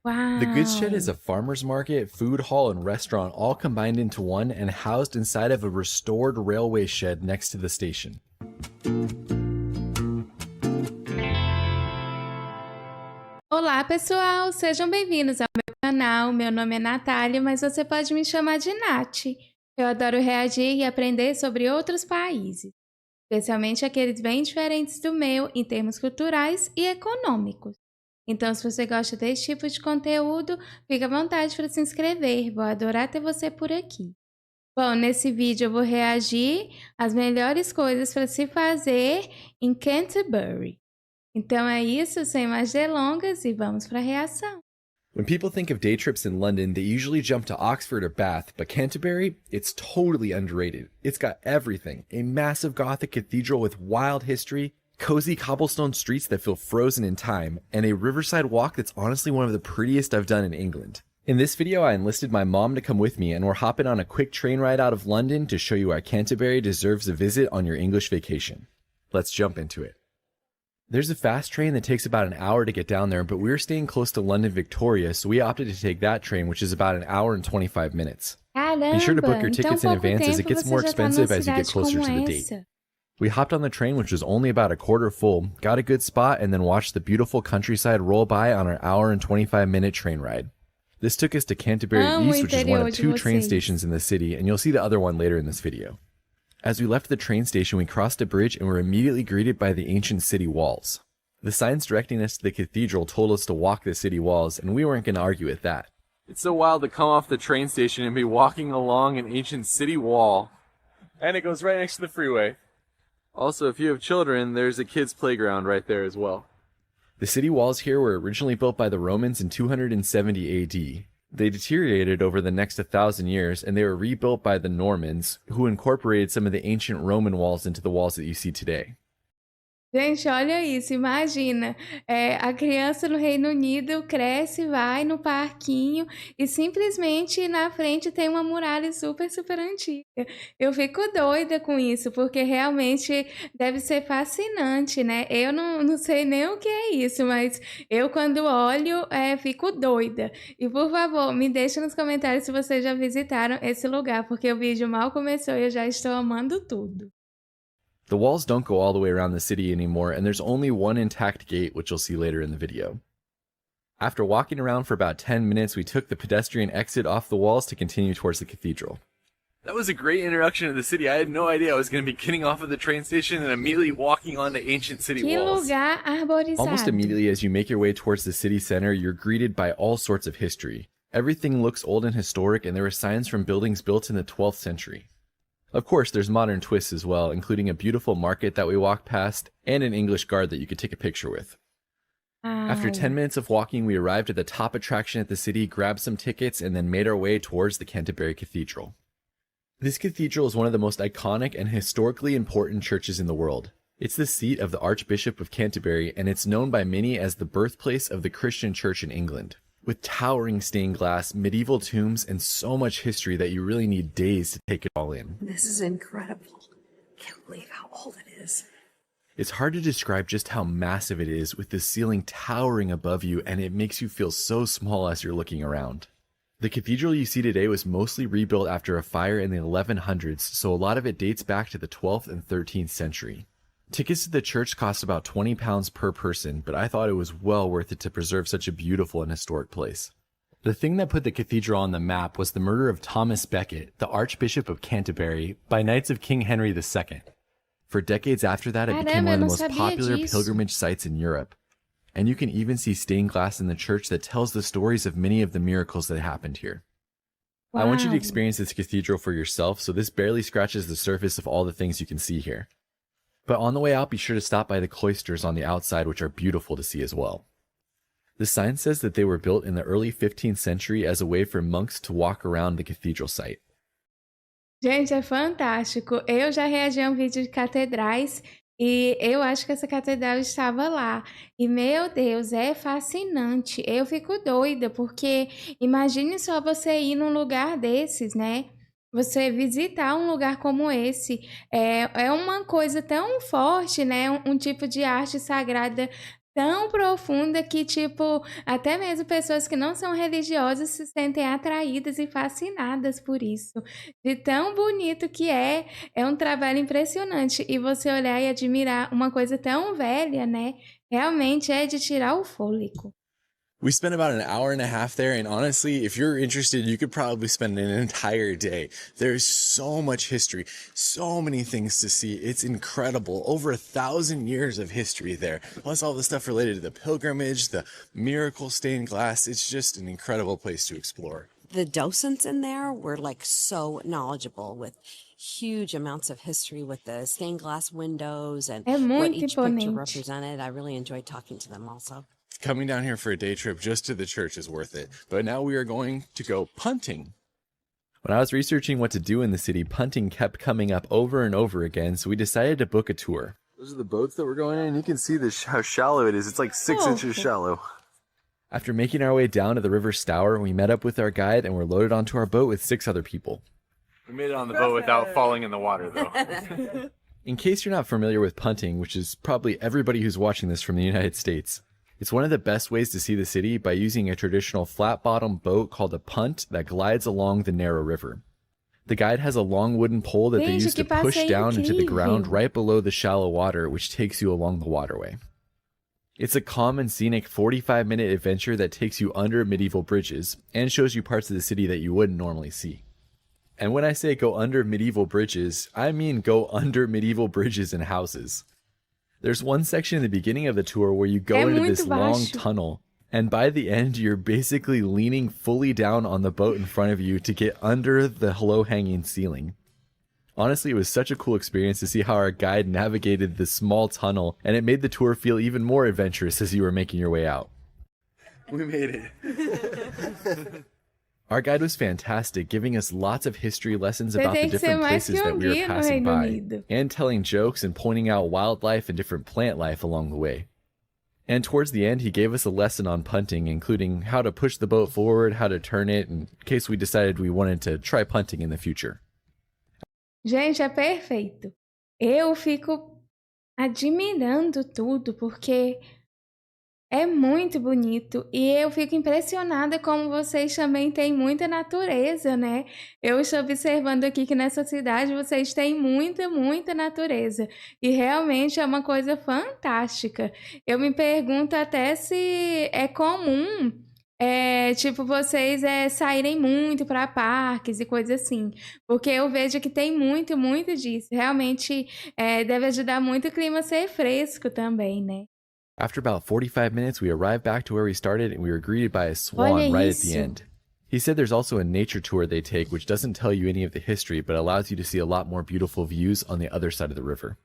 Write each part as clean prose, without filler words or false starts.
The goods shed is Uau! a farmer's market, food hall, and restaurant all combined into one and housed inside of a restored railway shed next to the station. Olá, pessoal! Sejam bem-vindos ao meu canal. Meu nome é Natália, mas você pode me chamar de Nath. Eu adoro reagir e aprender sobre outros países, especialmente aqueles bem diferentes do meu em termos culturais e econômicos. Então, se você gosta desse tipo de conteúdo, fique à vontade para se inscrever. Vou adorar ter você por aqui. Bom, nesse vídeo eu vou reagir às melhores coisas para se fazer em Canterbury. Então é isso, sem mais delongas, e vamos para a reação. When people think of day trips in London, they usually jump to Oxford or Bath, but Canterbury, it's totally underrated. It's got everything: a massive Gothic cathedral with wild history, cozy cobblestone streets that feel frozen in time, and a riverside walk that's honestly one of the prettiest I've done in England. In this video, I enlisted my mom to come with me, and we're hopping on a quick train ride out of London to show you why Canterbury deserves a visit on your English vacation. Let's jump into it. There's a fast train that takes about an hour to get down there, but we're staying close to London Victoria, so we opted to take that train, which is about an hour and 25 minutes. Be sure to book your Caramba, então tickets in pouco advance as it tempo gets você more já tá numa expensive as you get cidade closer to como the date. essa. We hopped on the train, which was only about a quarter full, got a good spot, and then watched the beautiful countryside roll by on our hour and 25-minute train ride. This took us to Canterbury Amo o East, which is one interior of de 2 train vocês. stations in the city, and you'll see the other one later in this video. As we left the train station, we crossed a bridge and were immediately greeted by the ancient city walls. The signs directing us to the cathedral told us to walk the city walls, and we weren't going to argue with that. It's so wild to come off the train station and be walking along an ancient city wall. And it goes right next to the freeway. Also, if you have children, there's a kids' playground right there as well. The city walls here were originally built by the Romans in 270 AD. They deteriorated over the next 1,000 years, and they were rebuilt by the Normans, who incorporated some of the ancient Roman walls into the walls that you see today. Gente, olha isso, imagina, a criança no Reino Unido cresce, vai no parquinho e simplesmente na frente tem uma muralha super, super antiga. Eu fico doida com isso, porque realmente deve ser fascinante, né? Eu não sei nem o que é isso, mas eu quando olho, fico doida. E por favor, me deixa nos comentários se vocês já visitaram esse lugar, porque o vídeo mal começou e eu já estou amando tudo. The walls don't go all the way around the city anymore, and there's only one intact gate, which you'll see later in the video. After walking around for about 10 minutes, we took the pedestrian exit off the walls to continue towards the cathedral. That was a great introduction to the city. I had no idea I was going to be getting off of the train station and immediately walking onto ancient city Que walls. lugar arborizado. Almost immediately as you make your way towards the city center, you're greeted by all sorts of history. Everything looks old and historic, and there were signs from buildings built in the 12th century. Of course, there's modern twists as well, including a beautiful market that we walked past and an English guard that you could take a picture with. After 10 minutes of walking, we arrived at the top attraction at the city, grabbed some tickets, and then made our way towards the Canterbury Cathedral. This cathedral is one of the most iconic and historically important churches in the world. It's the seat of the Archbishop of Canterbury, and it's known by many as the birthplace of the Christian church in England. With towering stained glass, medieval tombs, and so much history that you really need days to take it all in. This is incredible. Can't believe how old it is. It's hard to describe just how massive it is, with the ceiling towering above you, and it makes you feel so small as you're looking around. The cathedral you see today was mostly rebuilt after a fire in the 1100s, so a lot of it dates back to the 12th and 13th century. Tickets to the church cost about £20 per person, but I thought it was well worth it to preserve such a beautiful and historic place. The thing that put the cathedral on the map was the murder of Thomas Becket, the Archbishop of Canterbury, by Knights of King Henry II. For decades after that, it became one of the most popular pilgrimage sites in Europe. And you can even see stained glass in the church that tells the stories of many of the miracles that happened here. Wow. I want you to experience this cathedral for yourself, so this barely scratches the surface of all the things you can see here. But on the way out, be sure to stop by the cloisters on the outside, which are beautiful to see as well. The sign says that they were built in the early 15th century as a way for monks to walk around the cathedral site. Gente, é fantástico. Eu já reagi a um vídeo de catedrais e eu acho que essa catedral estava lá. E, meu Deus, é fascinante. Eu fico doida, porque imagine só você ir num lugar desses, né? Você visitar um lugar como esse é uma coisa tão forte, né? Um tipo de arte sagrada tão profunda que, tipo, até mesmo pessoas que não são religiosas se sentem atraídas e fascinadas por isso. De tão bonito que é um trabalho impressionante. E você olhar e admirar uma coisa tão velha, né? Realmente é de tirar o fôlego. We spent about an hour and a half there, and honestly, if you're interested, you could probably spend an entire day. There's so much history, so many things to see. It's incredible. Over 1,000 years of history there, plus all the stuff related to the pilgrimage, the miracle stained glass. It's just an incredible place to explore. The docents in there were like so knowledgeable with huge amounts of history with the stained glass windows and É what muito each picture imponente. represented. I really enjoyed talking to them also. Coming down here for a day trip just to the church is worth it. But now we are going to go punting. When I was researching what to do in the city, punting kept coming up over and over again, so we decided to book a tour. Those are the boats that we're going in. You can see how shallow it is. It's like 6 inches shallow. After making our way down to the river Stour, we met up with our guide and were loaded onto our boat with 6 other people. We made it on the boat without falling in the water, though. In case you're not familiar with punting, which is probably everybody who's watching this from the United States, it's one of the best ways to see the city by using a traditional flat-bottom boat called a punt that glides along the narrow river. The guide has a long wooden pole that they Gente, use to que push passeio down into the ground incrível. right below the shallow water, which takes you along the waterway. It's a calm and scenic 45-minute adventure that takes you under medieval bridges and shows you parts of the city that you wouldn't normally see. And when I say go under medieval bridges, I mean go under medieval bridges and houses. There's one section in the beginning of the tour where you go É into muito this long baixo. tunnel, and by the end, you're basically leaning fully down on the boat in front of you to get under the low-hanging ceiling. Honestly, it was such a cool experience to see how our guide navigated this small tunnel, and it made the tour feel even more adventurous as you were making your way out. We made it. Our guide was fantastic, giving us lots of history lessons about the tem que ser different mais places que that we were guia no passing Reino by, Unido. and telling jokes and pointing out wildlife and different plant life along the way. And towards the end, he gave us a lesson on punting, including how to push the boat forward, how to turn it, in case we decided we wanted to try punting in the future. Gente, é perfeito. Eu fico admirando tudo, porque é muito bonito e eu fico impressionada como vocês também têm muita natureza, né? Eu estou observando aqui que nessa cidade vocês têm muita, muita natureza e realmente é uma coisa fantástica. Eu me pergunto até se é comum, tipo, vocês saírem muito para parques e coisas assim, porque eu vejo que tem muito, muito disso. Realmente deve ajudar muito o clima a ser fresco também, né? After about 45 minutes, we arrived back to where we started and we were greeted by a swan Olha right at the isso. end. He said there's also a nature tour they take which doesn't tell you any of the history but allows you to see a lot more beautiful views on the other side of the river.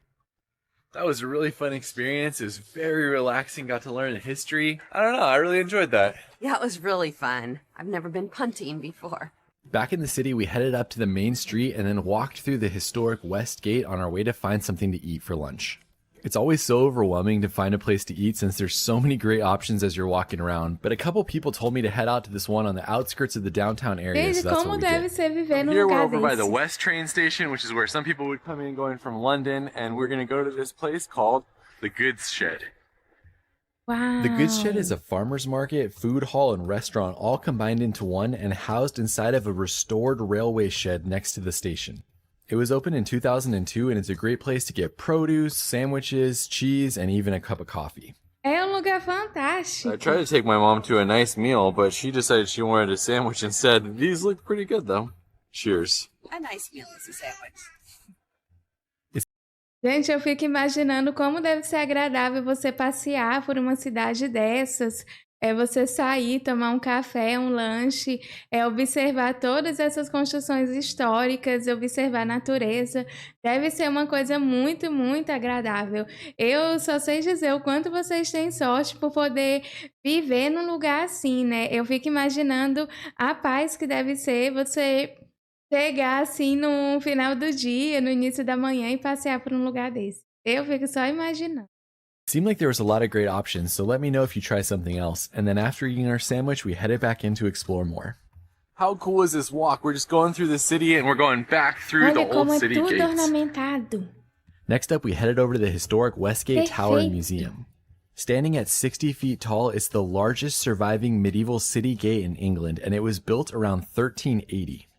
That was a really fun experience. It was very relaxing. Got to learn the history. I don't know. I really enjoyed that. Yeah, it was really fun. I've never been punting before. Back in the city, we headed up to the main street and then walked through the historic Westgate on our way to find something to eat for lunch. It's always so overwhelming to find a place to eat since there's so many great options as you're walking around, but a couple people told me to head out to this one on the outskirts of the downtown area, Gente, so that's como what we deve did. ser viver num Here we're lugar over by the desse. West train station, which is where some people would come in going from London, and we're going to go to this place called the Goods Shed. Uau! The Goods Shed is a farmer's market, food hall, and restaurant all combined into one and housed inside of a restored railway shed next to the station. It was opened in 2002 and it's a great place to get produce, sandwiches, cheese, and even a cup of coffee. É um lugar fantástico. I tried to take my mom to a nice meal, but she decided she wanted a sandwich instead. These look pretty good, though. Cheers. A nice meal is a sandwich. Gente, eu fico imaginando como deve ser agradável você passear por uma cidade dessas, você sair, tomar um café, um lanche, observar todas essas construções históricas, observar a natureza. Deve ser uma coisa muito, muito agradável. Eu só sei dizer o quanto vocês têm sorte por poder viver num lugar assim, né? Eu fico imaginando a paz que deve ser você chegar assim no final do dia, no início da manhã e passear por um lugar desse. Eu fico só imaginando. It seemed like there was a lot of great options, so let me know if you try something else. And then after eating our sandwich, we headed back in to explore more. How cool is this walk? We're just going through the city and we're going back through Olha the old como é city tudo gates. ornamentado. Next up, we headed over to the historic Westgate Tower Perfeito. Museum. Standing at 60 feet tall, it's the largest surviving medieval city gate in England, and it was built around 1380.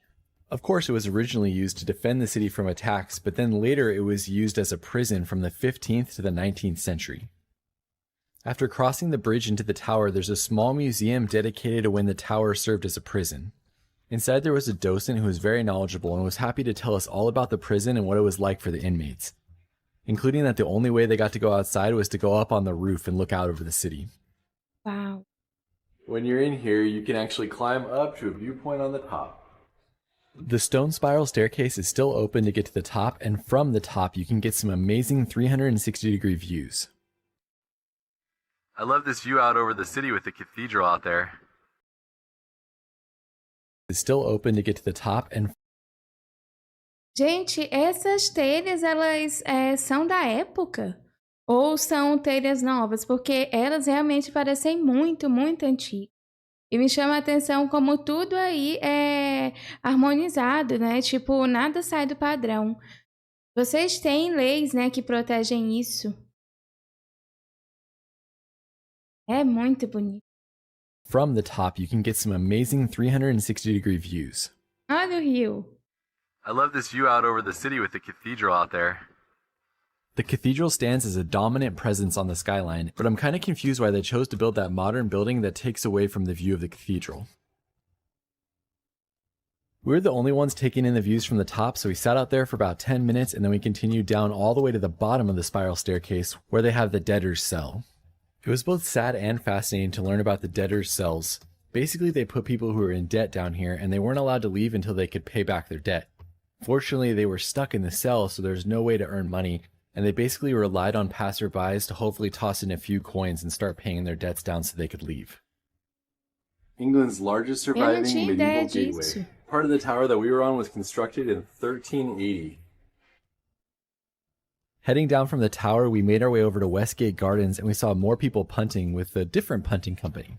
Of course, it was originally used to defend the city from attacks, but then later it was used as a prison from the 15th to the 19th century. After crossing the bridge into the tower, there's a small museum dedicated to when the tower served as a prison. Inside there was a docent who was very knowledgeable and was happy to tell us all about the prison and what it was like for the inmates, including that the only way they got to go outside was to go up on the roof and look out over the city. Uau! When you're in here, you can actually climb up to a viewpoint on the top. The stone spiral staircase is still open to get to the top, and from the top you can get some amazing 360-degree views. I love this view out over the city with the cathedral out there. It's still open to get to the top, and Gente, essas telhas, elas são da época? Ou são telhas novas? Porque elas realmente parecem muito, muito antigas. E me chama a atenção como tudo aí é harmonizado, né? Tipo, nada sai do padrão. Vocês têm leis, né, que protegem isso. É muito bonito. from the top you can get some amazing 360-degree views. Olha o rio. I love this view out over the city with the cathedral out there. The cathedral stands as a dominant presence on the skyline, but I'm kind of confused why they chose to build that modern building that takes away from the view of the cathedral. We were the only ones taking in the views from the top, so we sat out there for about 10 minutes and then we continued down all the way to the bottom of the spiral staircase where they have the debtor's cell. It was both sad and fascinating to learn about the debtor's cells. Basically, they put people who were in debt down here and they weren't allowed to leave until they could pay back their debt. Fortunately, they were stuck in the cell, so there's no way to earn money, and they basically relied on passerbys to hopefully toss in a few coins and start paying their debts down so they could leave. England's largest surviving medieval gateway. Part of the tower that we were on was constructed in 1380. Heading down from the tower, we made our way over to Westgate Gardens and we saw more people punting with a different punting company.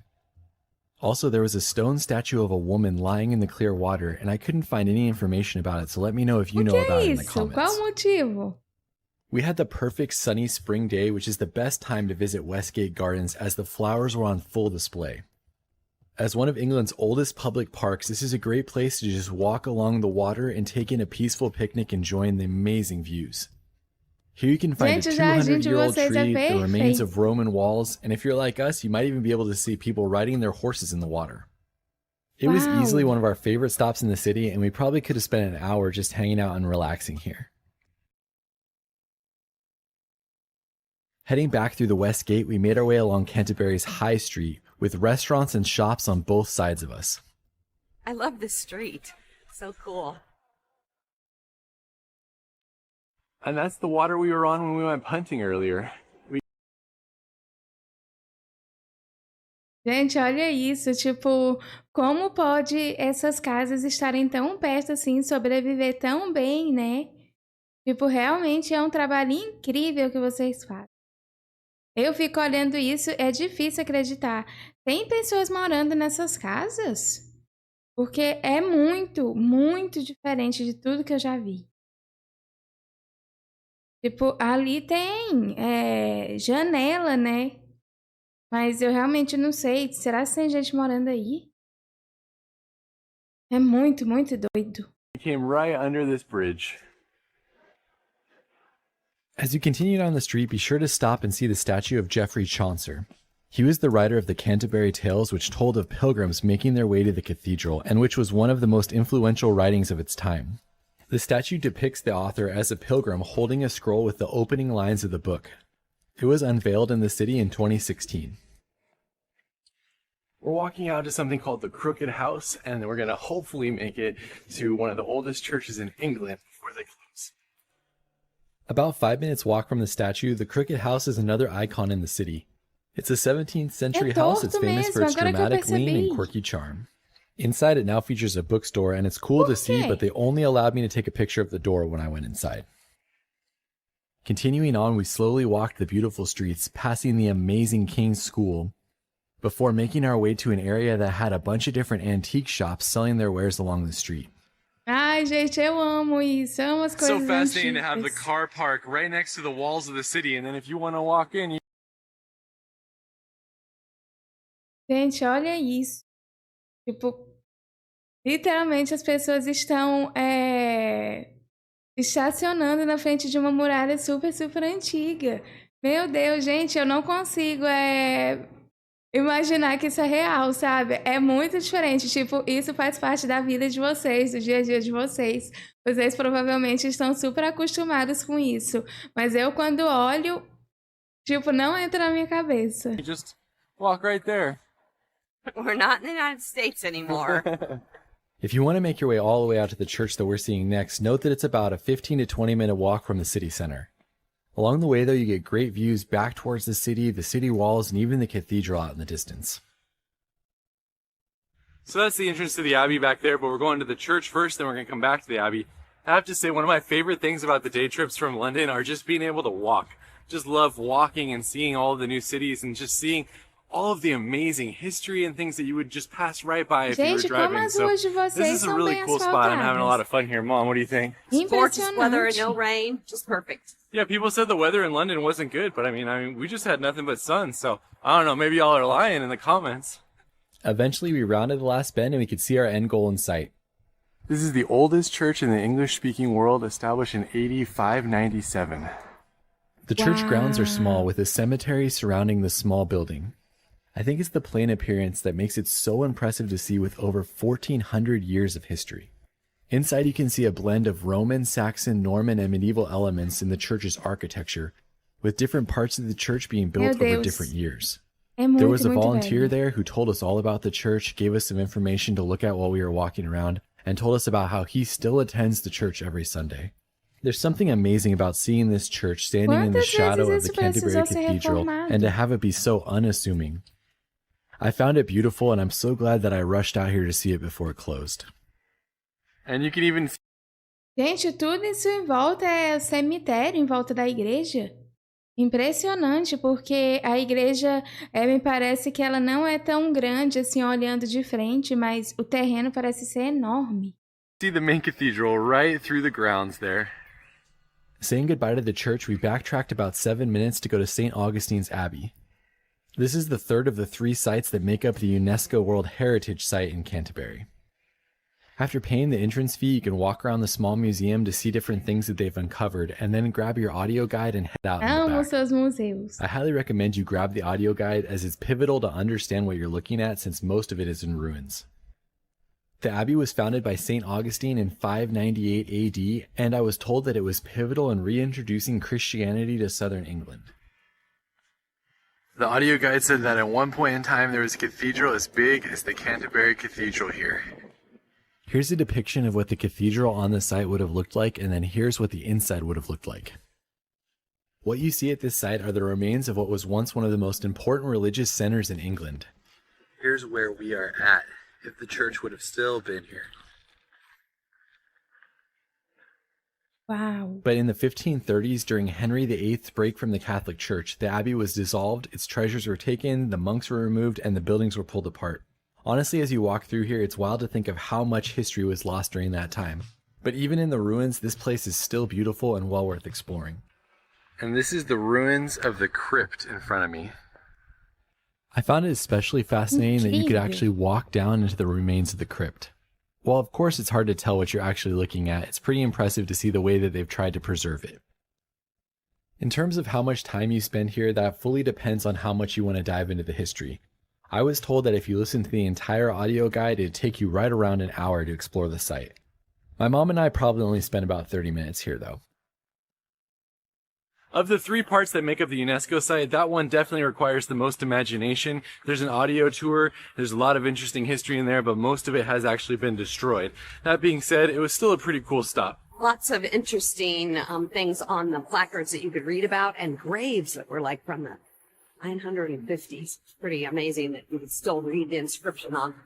Also, there was a stone statue of a woman lying in the clear water, and I couldn't find any information about it, so let me know if you know about it in the comments. Qual o motivo? We had the perfect sunny spring day, which is the best time to visit Westgate Gardens as the flowers were on full display. As one of England's oldest public parks, this is a great place to just walk along the water and take in a peaceful picnic enjoying the amazing views. Here you can find a 200-year-old tree, the remains of Roman walls, and if you're like us, you might even be able to see people riding their horses in the water. It was easily one of our favorite stops in the city, and we probably could have spent an hour just hanging out and relaxing here. Heading back through the West Gate, we made our way along Canterbury's High Street, with restaurants and shops on both sides of us. I love this street. So cool. And that's the water we were on when we went punting earlier. Gente, olha isso, tipo, como pode essas casas estarem tão perto assim, sobreviver tão bem, né? Tipo, realmente é um trabalho incrível que vocês fazem. Eu fico olhando isso, é difícil acreditar. Tem pessoas morando nessas casas? Porque é muito, muito diferente de tudo que eu já vi. Tipo, ali tem janela, né? Mas eu realmente não sei. Será que tem gente morando aí? É muito, muito doido. We came right under this bridge. As you continue down the street, be sure to stop and see the statue of Geoffrey Chaucer. He was the writer of the Canterbury Tales, which told of pilgrims making their way to the cathedral, and which was one of the most influential writings of its time. The statue depicts the author as a pilgrim holding a scroll with the opening lines of the book. It was unveiled in the city in 2016. We're walking out to something called the Crooked House, and we're going to hopefully make it to one of the oldest churches in England before they close. About 5 minutes walk from the statue, the Crooked House is another icon in the city. It's a 17th century house that's famous for its dramatic lean and quirky charm. Inside it now features a bookstore, and it's cool to see, but they only allowed me to take a picture of the door when I went inside. Continuing on, we slowly walked the beautiful streets, passing the amazing King's School, before making our way to an area that had a bunch of different antique shops selling their wares along the street. Ai, gente, eu amo isso. Eu amo as coisas So fascinating to have the antigas. car park right next to the walls of the city, and then if you want to walk in, Gente, olha isso. Tipo, literalmente as pessoas estão estacionando na frente de uma muralha super, super antiga. Meu Deus, gente, eu não consigo imaginar que isso é real, sabe? É muito diferente. Tipo, isso faz parte da vida de vocês, do dia a dia de vocês. Vocês provavelmente estão super acostumados com isso. Mas eu, quando olho, tipo, não entra na minha cabeça. Just walk right there. We're not in the United States anymore. If you want to make your way all the way out to the church that we're seeing next, note that it's about a 15 to 20 minute walk from the city center. Along the way, though, you get great views back towards the city walls, and even the cathedral out in the distance. So that's the entrance to the Abbey back there, but we're going to the church first, then we're going to come back to the Abbey. I have to say, one of my favorite things about the day trips from London are just being able to walk. Just love walking and seeing all of the new cities and just seeing all of the amazing history and things that you would just pass right by if you were Gente, como driving. as So ruas de this vocês is a são really bem cool spot. I'm having a lot asfaltadas. of fun here. Mom, what do you think? Gorgeous weather, Impressionante. no rain, just perfect. Yeah, people said the weather in London wasn't good, but I mean, we just had nothing but sun. So I don't know. Maybe y'all are lying in the comments. Eventually, we rounded the last bend and we could see our end goal in sight. This is the oldest church in the English-speaking world, established in AD 597. The church grounds are Wow. small, with a cemetery surrounding the small building. I think it's the plain appearance that makes it so impressive to see with over 1,400 years of history. Inside you can see a blend of Roman, Saxon, Norman, and medieval elements in the church's architecture, with different parts of the church being built Meu over Deus. different years. É muito, There was a muito volunteer velho. there who told us all about the church, gave us some information to look at while we were walking around, and told us about how he still attends the church every Sunday. There's something amazing about seeing this church standing in the Quantas shadow vezes of the isso precisou Canterbury ser Cathedral reformado? and to have it be so unassuming. I found it beautiful and I'm so glad that I rushed out here to see it before it closed. And you can even Gente, tudo isso em volta é cemitério, em volta da igreja. Impressionante, porque a igreja, me parece que ela não é tão grande assim, olhando de frente, mas o terreno parece ser enorme. see the main cathedral right through the grounds there. Saying goodbye to the church, we backtracked about 7 minutes to go to St. Augustine's Abbey. This is the third of the 3 sites that make up the UNESCO World Heritage Site in Canterbury. After paying the entrance fee, you can walk around the small museum to see different things that they've uncovered, and then grab your audio guide and head out in the Amo back. seus museus. I highly recommend you grab the audio guide as it's pivotal to understand what you're looking at since most of it is in ruins. The Abbey was founded by St. Augustine in 598 AD, and I was told that it was pivotal in reintroducing Christianity to southern England. The audio guide said that at one point in time there was a cathedral as big as the Canterbury Cathedral here. Here's a depiction of what the cathedral on the site would have looked like, and then here's what the inside would have looked like. What you see at this site are the remains of what was once one of the most important religious centers in England. Here's where we are at, if the church would have still been here. Uau. But in the 1530s, during Henry VIII's break from the Catholic Church, the abbey was dissolved, its treasures were taken, the monks were removed, and the buildings were pulled apart. Honestly, as you walk through here, it's wild to think of how much history was lost during that time. But even in the ruins, this place is still beautiful and well worth exploring. And this is the ruins of the crypt in front of me. I found it especially fascinating that you could Incrível. actually walk down into the remains of the crypt. While of course it's hard to tell what you're actually looking at, it's pretty impressive to see the way that they've tried to preserve it. In terms of how much time you spend here, that fully depends on how much you want to dive into the history. I was told that if you listen to the entire audio guide, it'd take you right around an hour to explore the site. My mom and I probably only spent about 30 minutes here though. Of the 3 parts that make up the UNESCO site, that one definitely requires the most imagination. There's an audio tour, there's a lot of interesting history in there, but most of it has actually been destroyed. That being said, it was still a pretty cool stop. Lots of interesting things on the placards that you could read about, and graves that were like from the 950s. Pretty amazing that you could still read the inscription on them.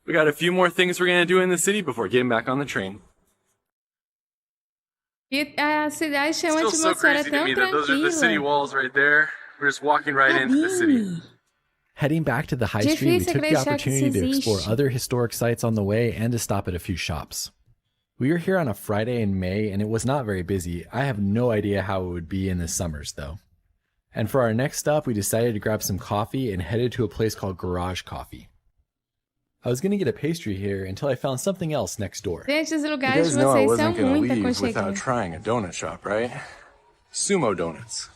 We got a few more things we're going to do in the city before getting back on the train. E a cidade tem uma Still so atmosfera crazy to tão me that those are the city tranquila. walls right there. We're just walking right into the city. Abbey. Heading back to the high street, we Difícil took the acreditar que opportunity isso to explore existe. other historic sites on the way and to stop at a few shops. We were here on a Friday in May and it was not very busy. I have no idea how it would be in the summers though. And for our next stop, we decided to grab some coffee and headed to a place called Garage Coffee. I was going to get a pastry here until I found something else next door. Gente, os You lugares guys de know I vocês são wasn't gonna muito leave without aconchegantes. trying a donut shop, right? Sumo Donuts.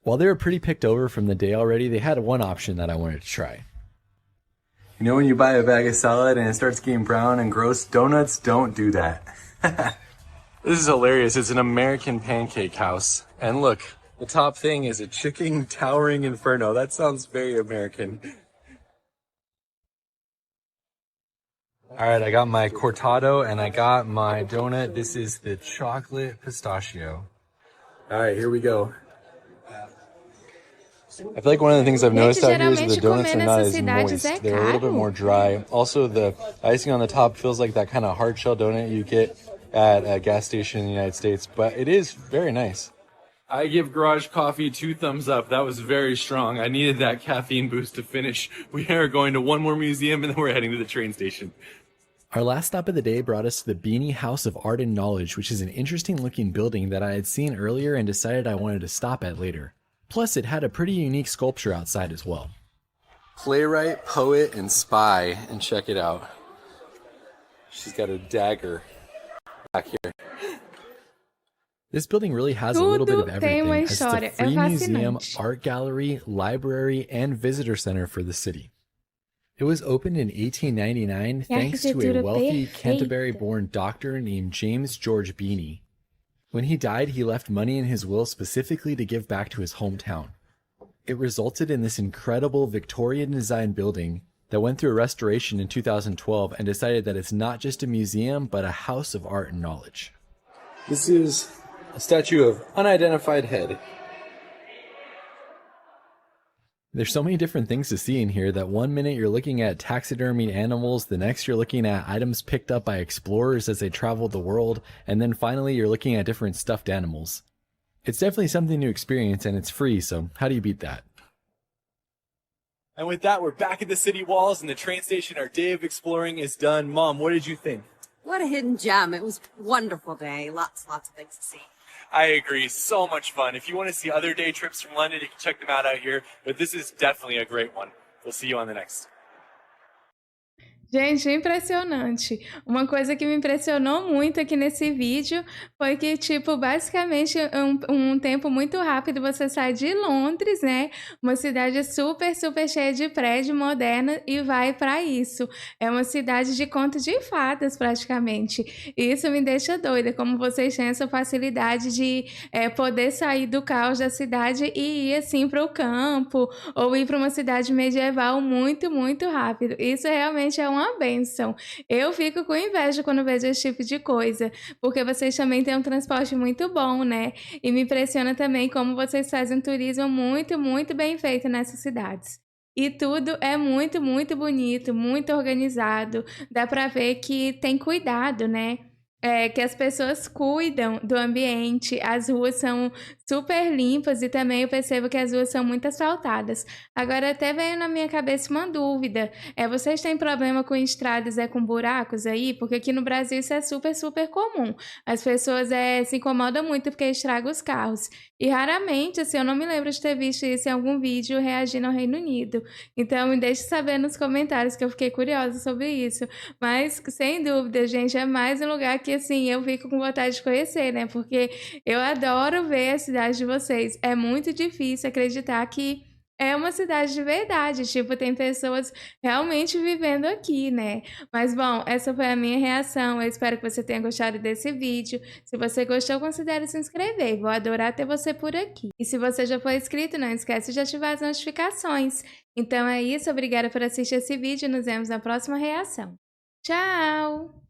While they were pretty picked over from the day already, they had one option that I wanted to try. You know when you buy a bag of salad and it starts getting brown and gross? Donuts don't do that. This is hilarious. It's an American pancake house. And look, the top thing is a chicken towering inferno. That sounds very American. All right, I got my cortado and I got my donut. This is the chocolate pistachio. All right, here we go. I feel like one of the things I've noticed out here is the donuts are not as moist. They're a little bit more dry. Also, the icing on the top feels like that kind of hard shell donut you get at a gas station in the United States, but it is very nice. I give Garage Coffee 2 thumbs up. That was very strong. I needed that caffeine boost to finish. We are going to one more museum and then we're heading to the train station. Our last stop of the day brought us to the Beanie House of Art and Knowledge, which is an interesting looking building that I had seen earlier and decided I wanted to stop at later. Plus, it had a pretty unique sculpture outside as well. Playwright, poet, and spy. And check it out. She's got a dagger back here. This building really has a little bit of Tudo tem everything, uma as it's a história. É free museum, fascinante. art gallery, library, and visitor center for the city. It was opened in 1899 thanks to a arquitetura wealthy perfeita. Canterbury-born doctor named James George Beanie. When he died, he left money in his will specifically to give back to his hometown. It resulted in this incredible Victorian-designed building that went through a restoration in 2012 and decided that it's not just a museum, but a house of art and knowledge. This is a statue of unidentified head. There's so many different things to see in here that one minute you're looking at taxidermied animals, the next you're looking at items picked up by explorers as they traveled the world, and then finally you're looking at different stuffed animals. It's definitely something to experience and it's free, so how do you beat that? And with that, we're back at the city walls and the train station. Our day of exploring is done. Mom, what did you think? What a hidden gem. It was a wonderful day. Lots of things to see. I agree. So much fun. If you want to see other day trips from London, you can check them out here. But this is definitely a great one. We'll see you on the next. Gente, impressionante. Uma coisa que me impressionou muito aqui nesse vídeo foi que, tipo, basicamente, um tempo muito rápido você sai de Londres, né? Uma cidade super, super cheia de prédio moderna e vai para isso. É uma cidade de conto de fadas, praticamente. E isso me deixa doida, como vocês têm essa facilidade de poder sair do caos da cidade e ir, assim, para o campo ou ir para uma cidade medieval muito, muito rápido. Isso realmente é uma bênção. Eu fico com inveja quando vejo esse tipo de coisa, porque vocês também têm um transporte muito bom, né? E me impressiona também como vocês fazem um turismo muito, muito bem feito nessas cidades. E tudo é muito, muito bonito, muito organizado. Dá pra ver que tem cuidado, né? Que as pessoas cuidam do ambiente, as ruas são super limpas e também eu percebo que as ruas são muito asfaltadas. Agora até veio na minha cabeça uma dúvida, vocês têm problema com estradas com buracos aí? Porque aqui no Brasil isso é super, super comum. As pessoas se incomodam muito porque estragam os carros. E raramente, assim, eu não me lembro de ter visto isso em algum vídeo reagindo ao Reino Unido. Então me deixe saber nos comentários que eu fiquei curiosa sobre isso. Mas, sem dúvida, gente, é mais um lugar que, assim, eu fico com vontade de conhecer, né? Porque eu adoro ver a cidade de vocês. É muito difícil acreditar que é uma cidade de verdade. Tipo, tem pessoas realmente vivendo aqui, né? Mas, bom, essa foi a minha reação. Eu espero que você tenha gostado desse vídeo. Se você gostou, considere se inscrever. Vou adorar ter você por aqui. E se você já for inscrito, não esquece de ativar as notificações. Então é isso. Obrigada por assistir esse vídeo. Nos vemos na próxima reação. Tchau!